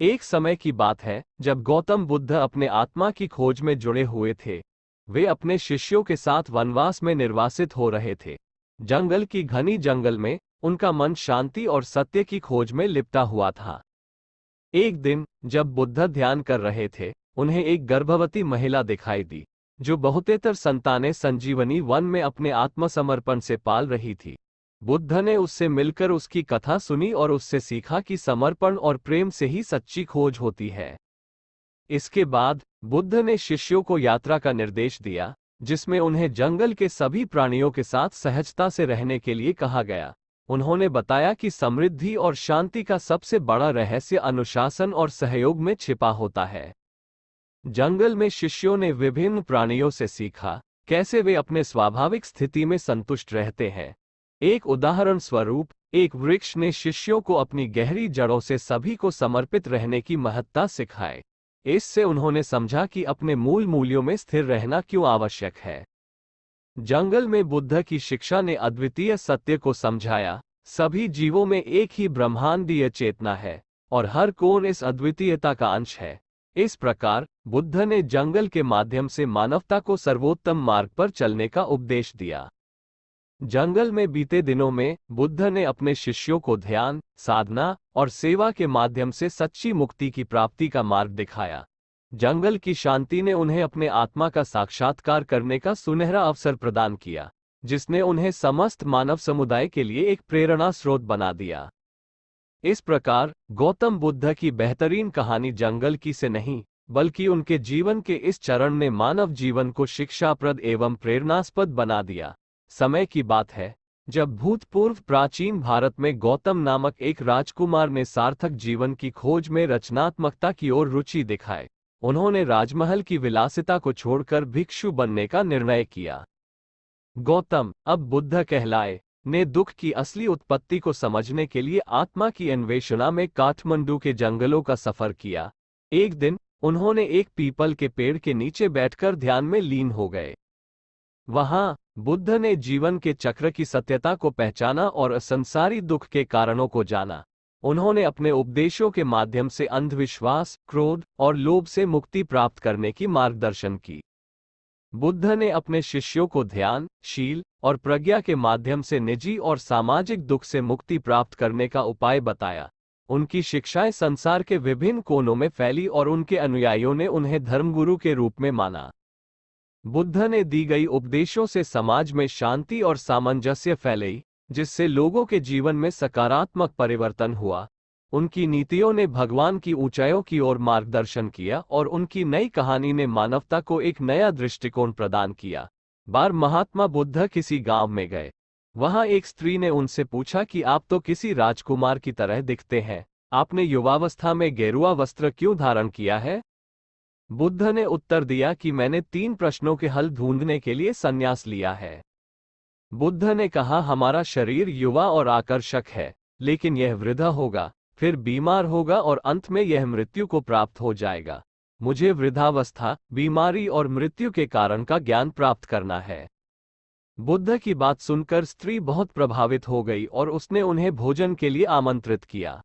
एक समय की बात है जब गौतम बुद्ध अपने आत्मा की खोज में जुड़े हुए थे। वे अपने शिष्यों के साथ वनवास में निर्वासित हो रहे थे। जंगल की घनी जंगल में उनका मन शांति और सत्य की खोज में लिपटा हुआ था। एक दिन जब बुद्ध ध्यान कर रहे थे, उन्हें एक गर्भवती महिला दिखाई दी, जो बहुतेतर संतानें संजीवनी वन में अपने आत्मसमर्पण से पाल रही थी। बुद्ध ने उससे मिलकर उसकी कथा सुनी और उससे सीखा कि समर्पण और प्रेम से ही सच्ची खोज होती है। इसके बाद बुद्ध ने शिष्यों को यात्रा का निर्देश दिया, जिसमें उन्हें जंगल के सभी प्राणियों के साथ सहजता से रहने के लिए कहा गया। उन्होंने बताया कि समृद्धि और शांति का सबसे बड़ा रहस्य अनुशासन और सहयोग में छिपा होता है। जंगल में शिष्यों ने विभिन्न प्राणियों से सीखा कैसे वे अपने स्वाभाविक स्थिति में संतुष्ट रहते हैं। एक उदाहरण स्वरूप, एक वृक्ष ने शिष्यों को अपनी गहरी जड़ों से सभी को समर्पित रहने की महत्ता सिखाई। इससे उन्होंने समझा कि अपने मूल मूल्यों में स्थिर रहना क्यों आवश्यक है। जंगल में बुद्ध की शिक्षा ने अद्वितीय सत्य को समझाया। सभी जीवों में एक ही ब्रह्मांडीय चेतना है और हर कौन इस अद्वितीयता का अंश है। इस प्रकार बुद्ध ने जंगल के माध्यम से मानवता को सर्वोत्तम मार्ग पर चलने का उपदेश दिया। जंगल में बीते दिनों में बुद्ध ने अपने शिष्यों को ध्यान, साधना और सेवा के माध्यम से सच्ची मुक्ति की प्राप्ति का मार्ग दिखाया। जंगल की शांति ने उन्हें अपने आत्मा का साक्षात्कार करने का सुनहरा अवसर प्रदान किया, जिसने उन्हें समस्त मानव समुदाय के लिए एक प्रेरणा स्रोत बना दिया। इस प्रकार गौतम बुद्ध की बेहतरीन कहानी जंगल की से नहीं, बल्कि उनके जीवन के इस चरण ने मानव जीवन को शिक्षाप्रद एवं प्रेरणास्पद बना दिया। समय की बात है जब भूतपूर्व प्राचीन भारत में गौतम नामक एक राजकुमार ने सार्थक जीवन की खोज में रचनात्मकता की ओर रुचि दिखाई। उन्होंने राजमहल की विलासिता को छोड़कर भिक्षु बनने का निर्णय किया। गौतम, अब बुद्ध कहलाए, ने दुख की असली उत्पत्ति को समझने के लिए आत्मा की अन्वेषणा में काठमांडू के जंगलों का सफर किया। एक दिन उन्होंने एक पीपल के पेड़ के नीचे बैठकर ध्यान में लीन हो गए। वहां बुद्ध ने जीवन के चक्र की सत्यता को पहचाना और असंसारी दुख के कारणों को जाना। उन्होंने अपने उपदेशों के माध्यम से अंधविश्वास, क्रोध और लोभ से मुक्ति प्राप्त करने की मार्गदर्शन की। बुद्ध ने अपने शिष्यों को ध्यान, शील और प्रज्ञा के माध्यम से निजी और सामाजिक दुख से मुक्ति प्राप्त करने का उपाय बताया। उनकी शिक्षाएं संसार के विभिन्न कोनों में फैली और उनके अनुयायियों ने उन्हें धर्मगुरु के रूप में माना। बुद्ध ने दी गई उपदेशों से समाज में शांति और सामंजस्य फैली, जिससे लोगों के जीवन में सकारात्मक परिवर्तन हुआ। उनकी नीतियों ने भगवान की ऊंचाइयों की ओर मार्गदर्शन किया और उनकी नई कहानी ने मानवता को एक नया दृष्टिकोण प्रदान किया। बार महात्मा बुद्ध किसी गांव में गए। वहां एक स्त्री ने उनसे पूछा कि आप तो किसी राजकुमार की तरह दिखते हैं, आपने युवावस्था में गेरुआ वस्त्र क्यों धारण किया है? बुद्ध ने उत्तर दिया कि मैंने 3 प्रश्नों के हल ढूंढने के लिए संन्यास लिया है। बुद्ध ने कहा, हमारा शरीर युवा और आकर्षक है, लेकिन यह वृद्ध होगा, फिर बीमार होगा और अंत में यह मृत्यु को प्राप्त हो जाएगा। मुझे वृद्धावस्था, बीमारी और मृत्यु के कारण का ज्ञान प्राप्त करना है। बुद्ध की बात सुनकर स्त्री बहुत प्रभावित हो गई और उसने उन्हें भोजन के लिए आमंत्रित किया।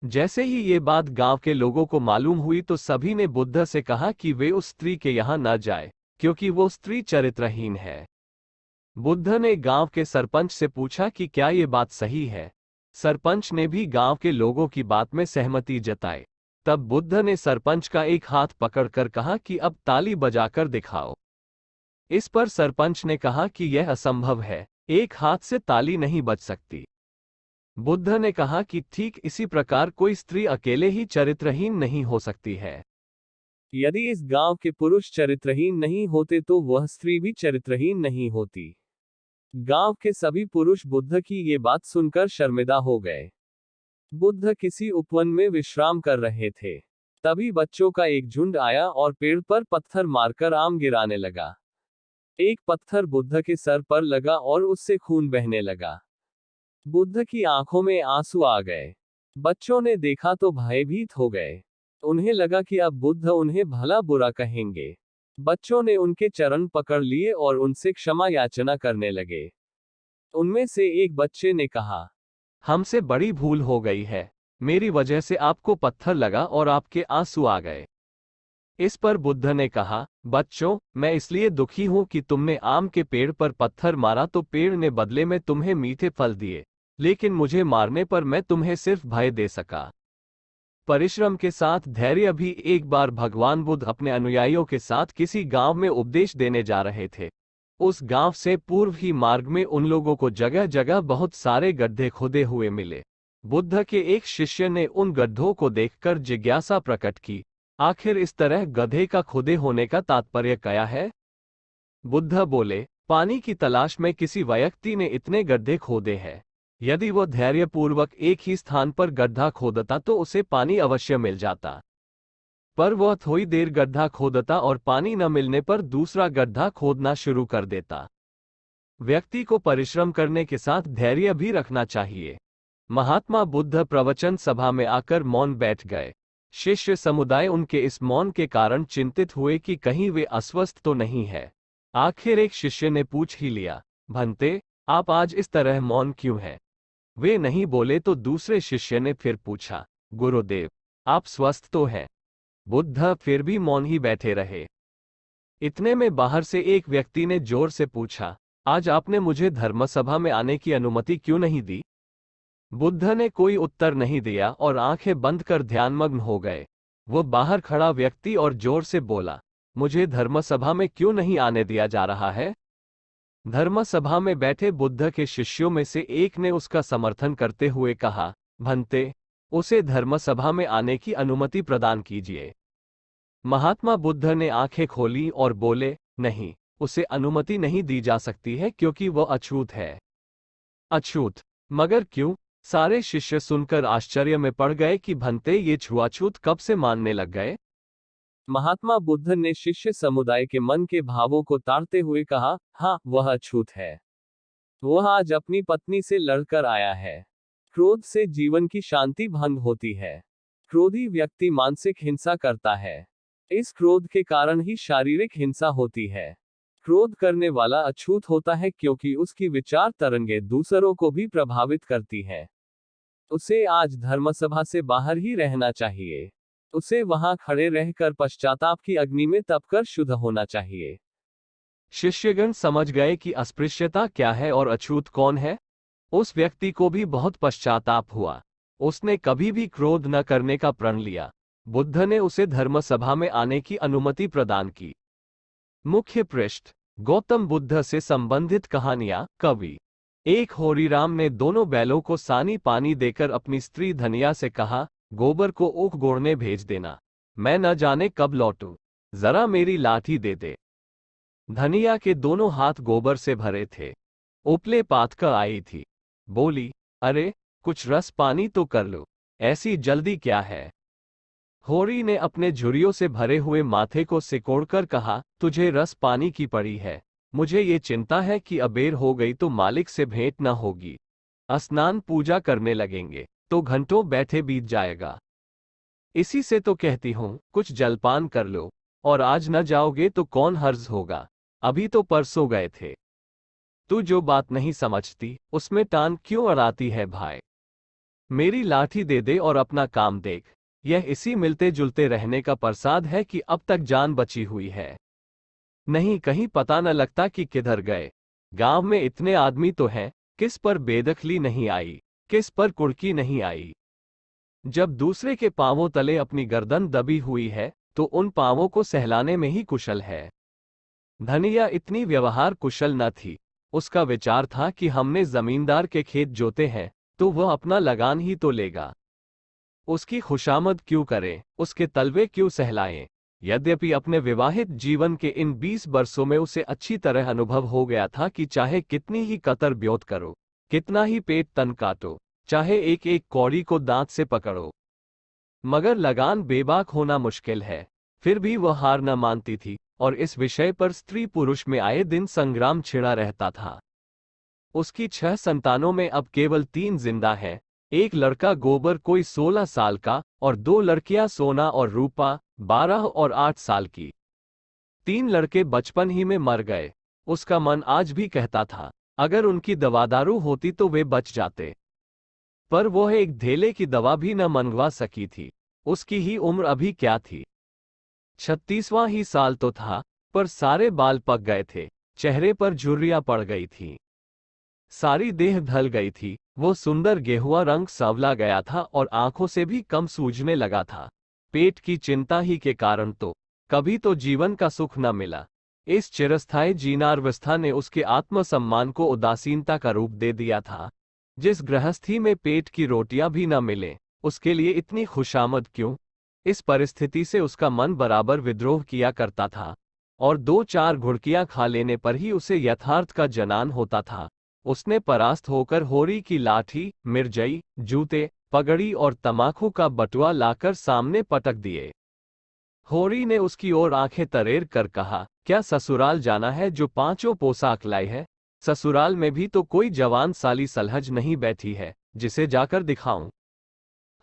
जैसे ही ये बात गांव के लोगों को मालूम हुई तो सभी ने बुद्ध से कहा कि वे उस स्त्री के यहाँ न जाए, क्योंकि वो स्त्री चरित्रहीन है। बुद्ध ने गांव के सरपंच से पूछा कि क्या ये बात सही है। सरपंच ने भी गांव के लोगों की बात में सहमति जताई। तब बुद्ध ने सरपंच का एक हाथ पकड़कर कहा कि अब ताली बजाकर दिखाओ। इस पर सरपंच ने कहा कि यह असंभव है, एक हाथ से ताली नहीं बज सकती। बुद्ध ने कहा कि ठीक इसी प्रकार कोई स्त्री अकेले ही चरित्रहीन नहीं हो सकती है। यदि इस गांव के पुरुष चरित्रहीन नहीं होते तो वह स्त्री भी चरित्रहीन नहीं होती। गांव के सभी पुरुष बुद्ध की ये बात सुनकर शर्मिंदा हो गए। बुद्ध किसी उपवन में विश्राम कर रहे थे। तभी बच्चों का एक झुंड आया और पेड़ पर पत्थर मारकर आम गिराने लगा। एक पत्थर बुद्ध के सर पर लगा और उससे खून बहने लगा। बुद्ध की आंखों में आंसू आ गए। बच्चों ने देखा तो भयभीत हो गए। उन्हें लगा कि अब बुद्ध उन्हें भला बुरा कहेंगे। बच्चों ने उनके चरण पकड़ लिए और उनसे क्षमा याचना करने लगे। उनमें से एक बच्चे ने कहा, हमसे बड़ी भूल हो गई है, मेरी वजह से आपको पत्थर लगा और आपके आंसू आ गए। इस पर बुद्ध ने कहा, बच्चों, मैं इसलिए दुखी हूं कि तुमने आम के पेड़ पर पत्थर मारा तो पेड़ ने बदले में तुम्हें मीठे फल दिए, लेकिन मुझे मारने पर मैं तुम्हें सिर्फ भय दे सका। परिश्रम के साथ धैर्य भी। एक बार भगवान बुद्ध अपने अनुयायियों के साथ किसी गांव में उपदेश देने जा रहे थे। उस गांव से पूर्व ही मार्ग में उन लोगों को जगह जगह बहुत सारे गड्ढे खुदे हुए मिले। बुद्ध के एक शिष्य ने उन गड्ढों को देखकर जिज्ञासा प्रकट की, आखिर इस तरह गड्ढे का खुदे होने का तात्पर्य क्या है? बुद्ध बोले, पानी की तलाश में किसी व्यक्ति ने इतने गड्ढे खोदे हैं। यदि वह धैर्यपूर्वक एक ही स्थान पर गड्ढा खोदता तो उसे पानी अवश्य मिल जाता, पर वह थोड़ी देर गड्ढा खोदता और पानी न मिलने पर दूसरा गड्ढा खोदना शुरू कर देता। व्यक्ति को परिश्रम करने के साथ धैर्य भी रखना चाहिए। महात्मा बुद्ध प्रवचन सभा में आकर मौन बैठ गए। शिष्य समुदाय उनके इस मौन के कारण चिंतित हुए कि कहीं वे अस्वस्थ तो नहीं है। आखिर एक शिष्य ने पूछ ही लिया, भंते, आप आज इस तरह मौन क्यों हैं? वे नहीं बोले तो दूसरे शिष्य ने फिर पूछा, गुरुदेव, आप स्वस्थ तो हैं? बुद्ध फिर भी मौन ही बैठे रहे। इतने में बाहर से एक व्यक्ति ने जोर से पूछा, आज आपने मुझे धर्मसभा में आने की अनुमति क्यों नहीं दी? बुद्ध ने कोई उत्तर नहीं दिया और आंखें बंद कर ध्यानमग्न हो गए। वो बाहर खड़ा व्यक्ति और जोर से बोला, मुझे धर्मसभा में क्यों नहीं आने दिया जा रहा है? धर्मसभा में बैठे बुद्ध के शिष्यों में से एक ने उसका समर्थन करते हुए कहा, भंते, उसे धर्मसभा में आने की अनुमति प्रदान कीजिए। महात्मा बुद्ध ने आंखें खोली और बोले, नहीं, उसे अनुमति नहीं दी जा सकती है क्योंकि वह अछूत है। अछूत? मगर क्यों? सारे शिष्य सुनकर आश्चर्य में पड़ गए कि भंते, ये छुआछूत कब से मानने लग गए? महात्मा बुद्ध ने शिष्य समुदाय के मन के भावों को ताड़ते हुए कहा, हाँ, वह अछूत है। वह आज अपनी पत्नी से लड़कर आया है। क्रोध से जीवन की शांति भंग होती है। क्रोधी व्यक्ति मानसिक हिंसा करता है। इस क्रोध के कारण ही शारीरिक हिंसा होती है। क्रोध करने वाला अछूत होता है क्योंकि उसकी विचार तरंगे दूसरों को भी प्रभावित करती हैं। उसे आज धर्मसभा से बाहर ही रहना चाहिए। उसे वहां खड़े रहकर पश्चाताप की अग्नि में तपकर शुद्ध होना चाहिए। शिष्यगण समझ गए कि अस्पृश्यता क्या है और अछूत कौन है। उस व्यक्ति को भी बहुत पश्चाताप हुआ। उसने कभी भी क्रोध न करने का प्रण लिया। बुद्ध ने उसे धर्मसभा में आने की अनुमति प्रदान की। मुख्य पृष्ठ, गौतम बुद्ध से संबंधित कहानियां। कवि। एक होरीराम ने दोनों बैलों को सानी पानी देकर अपनी स्त्री धनिया से कहा, गोबर को ऊख गोड़ने भेज देना, मैं न जाने कब लौटूं, जरा मेरी लाठी दे दे। धनिया के दोनों हाथ गोबर से भरे थे। उपले पात कर आई थी। बोली, अरे, कुछ रस पानी तो कर लो, ऐसी जल्दी क्या है? होरी ने अपने झुर्रियों से भरे हुए माथे को सिकोड़कर कहा, तुझे रस पानी की पड़ी है, मुझे ये चिंता है कि अबेर हो गई तो मालिक से भेंट न होगी। स्नान पूजा करने लगेंगे तो घंटों बैठे बीत जाएगा। इसी से तो कहती हूं, कुछ जलपान कर लो, और आज न जाओगे तो कौन हर्ज होगा, अभी तो परसों गए थे। तू जो बात नहीं समझती उसमें टान क्यों अड़ाती है भाई? मेरी लाठी दे दे और अपना काम देख। यह इसी मिलते जुलते रहने का प्रसाद है कि अब तक जान बची हुई है। नहीं, कहीं पता न लगता कि किधर गए। गांव में इतने आदमी तो हैं, किस पर बेदखली नहीं आई, किस पर कुड़की नहीं आई। जब दूसरे के पांवों तले अपनी गर्दन दबी हुई है तो उन पांवों को सहलाने में ही कुशल है। धनिया इतनी व्यवहार कुशल न थी। उसका विचार था कि हमने जमींदार के खेत जोते हैं तो वह अपना लगान ही तो लेगा। उसकी खुशामद क्यों करें, उसके तलवे क्यों सहलाएं? यद्यपि अपने विवाहित जीवन के इन 20 वर्षों में उसे अच्छी तरह अनुभव हो गया था कि चाहे कितनी ही कतर ब्योत करो, कितना ही पेट तन काटो, चाहे एक एक कौड़ी को दांत से पकड़ो, मगर लगान बेबाक होना मुश्किल है। फिर भी वह हार न मानती थी और इस विषय पर स्त्री पुरुष में आए दिन संग्राम छिड़ा रहता था। उसकी 6 संतानों में अब केवल 3 जिंदा हैं। एक लड़का गोबर कोई 16 साल का और 2 लड़कियां सोना और रूपा 12 और 8 साल की। 3 लड़के बचपन ही में मर गए। उसका मन आज भी कहता था, अगर उनकी दवादारू होती तो वे बच जाते। पर वह एक धेले की दवा भी न मंगवा सकी थी। उसकी ही उम्र अभी क्या थी, 36वां ही साल तो था, पर सारे बाल पक गए थे, चेहरे पर झुर्रियां पड़ गई थी, सारी देह ढल गई थी। वो सुंदर गेहुआ रंग सांवला गया था और आंखों से भी कम सूझने लगा था। पेट की चिंता ही के कारण तो कभी तो जीवन का सुख न मिला। इस चिरस्थायी जीर्णावस्था ने उसके आत्मसम्मान को उदासीनता का रूप दे दिया था। जिस गृहस्थी में पेट की रोटियां भी न मिले, उसके लिए इतनी खुशामद क्यों? इस परिस्थिति से उसका मन बराबर विद्रोह किया करता था, और 2-4 घुड़कियां खा लेने पर ही उसे यथार्थ का जनान होता था। उसने परास्त होकर होरी की लाठी, मिर्जई, जूते, पगड़ी और तमाकू का बटुआ लाकर सामने पटक दिए। होरी ने उसकी ओर आंखें तरेर कर कहा, क्या ससुराल जाना है जो 5 पोशाक लाई है? ससुराल में भी तो कोई जवान साली सलहज नहीं बैठी है, जिसे जाकर दिखाऊं।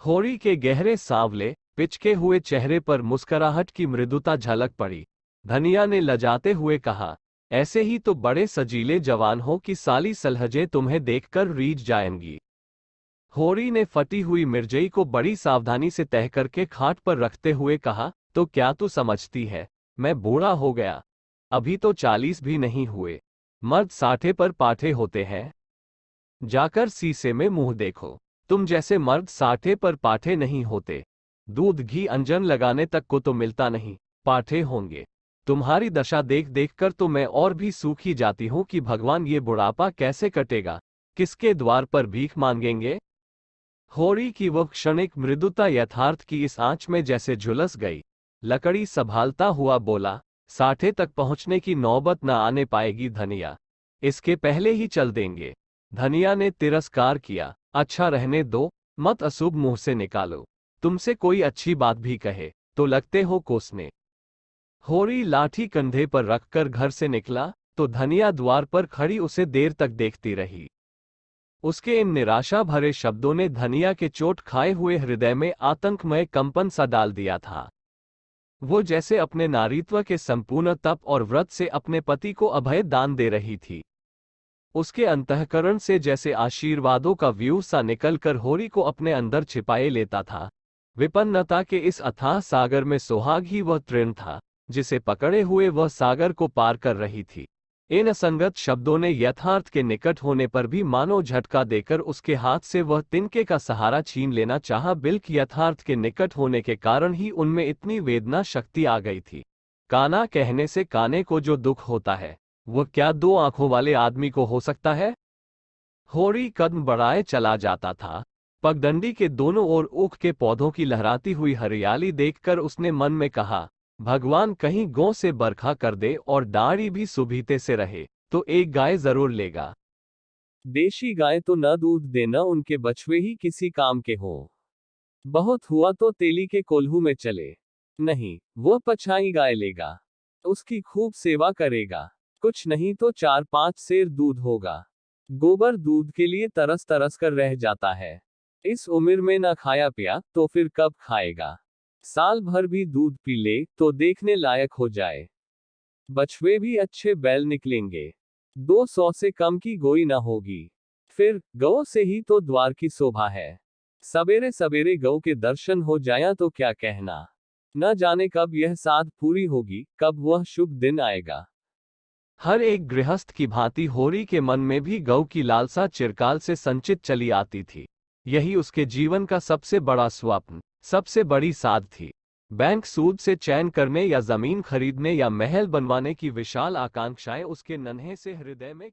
होरी के गहरे सांवले पिचके हुए चेहरे पर मुस्कुराहट की मृदुता झलक पड़ी। धनिया ने लजाते हुए कहा, ऐसे ही तो बड़े सजीले जवान हो कि साली सलहजे तुम्हें देखकर रीझ जाएंगी। होरी ने फटी हुई मिर्जई को बड़ी सावधानी से तह करके खाट पर रखते हुए कहा, तो क्या तू समझती है, मैं बूढ़ा हो गया? अभी तो 40 भी नहीं हुए। मर्द 60 पर पाठे होते हैं। जाकर शीशे में मुंह देखो। तुम जैसे मर्द 60 पर पाठे नहीं होते। दूध घी अंजन लगाने तक को तो मिलता नहीं, पाठे होंगे। तुम्हारी दशा देख देख कर तो मैं और भी सूखी जाती हूं कि भगवान ये बुढ़ापा कैसे कटेगा, किसके द्वार पर भीख मांगेंगे? होरी की वह क्षणिक मृदुता यथार्थ की इस आंच में जैसे झुलस गई। लकड़ी संभालता हुआ बोला, 60 तक पहुंचने की नौबत न आने पाएगी धनिया, इसके पहले ही चल देंगे। धनिया ने तिरस्कार किया, अच्छा रहने दो, मत अशुभ मुंह से निकालो। तुमसे कोई अच्छी बात भी कहे तो लगते हो कोसने। होरी लाठी कंधे पर रखकर घर से निकला तो धनिया द्वार पर खड़ी उसे देर तक देखती रही। उसके इन निराशा भरे शब्दों ने धनिया के चोट खाए हुए हृदय में आतंकमय कंपन सा डाल दिया था। वो जैसे अपने नारीत्व के संपूर्ण तप और व्रत से अपने पति को अभय दान दे रही थी। उसके अंतःकरण से जैसे आशीर्वादों का व्यूह सा निकलकर होरी को अपने अंदर छिपाए लेता था। विपन्नता के इस अथाह सागर में सुहाग ही वह तृण था, जिसे पकड़े हुए वह सागर को पार कर रही थी। इन असंगत शब्दों ने यथार्थ के निकट होने पर भी मानो झटका देकर उसके हाथ से वह तिनके का सहारा छीन लेना चाहा। बिल्क यथार्थ के निकट होने के कारण ही उनमें इतनी वेदना शक्ति आ गई थी। काना कहने से काने को जो दुख होता है, वह क्या 2 आंखों वाले आदमी को हो सकता है? होरी कदम बढ़ाए चला जाता था। पगडंडी के दोनों ओर ऊख के पौधों की लहराती हुई हरियाली देखकर उसने मन में कहा, भगवान कहीं गौ से बरखा कर दे और दाढ़ी भी सुभीते से रहे, तो एक गाय जरूर लेगा। देशी गाय तो न दूध दे न उनके बछवे ही किसी काम के हो। बहुत हुआ तो तेली के कोल्हू में चले। नहीं, वह पछाई गाय लेगा, उसकी खूब सेवा करेगा। कुछ नहीं तो 4-5 सेर दूध होगा। गोबर दूध के लिए तरस तरस कर रह जाता है। इस उम्र में न खाया पिया तो फिर कब खाएगा? साल भर भी दूध पी ले तो देखने लायक हो जाए। बछवे भी अच्छे बैल निकलेंगे। 200 से कम की गोई न होगी। फिर गौ से ही तो द्वार की शोभा है। सवेरे सवेरे गौ के दर्शन हो जाया तो क्या कहना। न जाने कब यह साध पूरी होगी, कब वह शुभ दिन आएगा। हर एक गृहस्थ की भांति होरी के मन में भी गौ की लालसा चिरकाल से संचित चली आती थी। यही उसके जीवन का सबसे बड़ा स्वप्न, सबसे बड़ी साध थी। बैंक सूद से चैन करने या जमीन खरीदने या महल बनवाने की विशाल आकांक्षाएं उसके नन्हे से हृदय में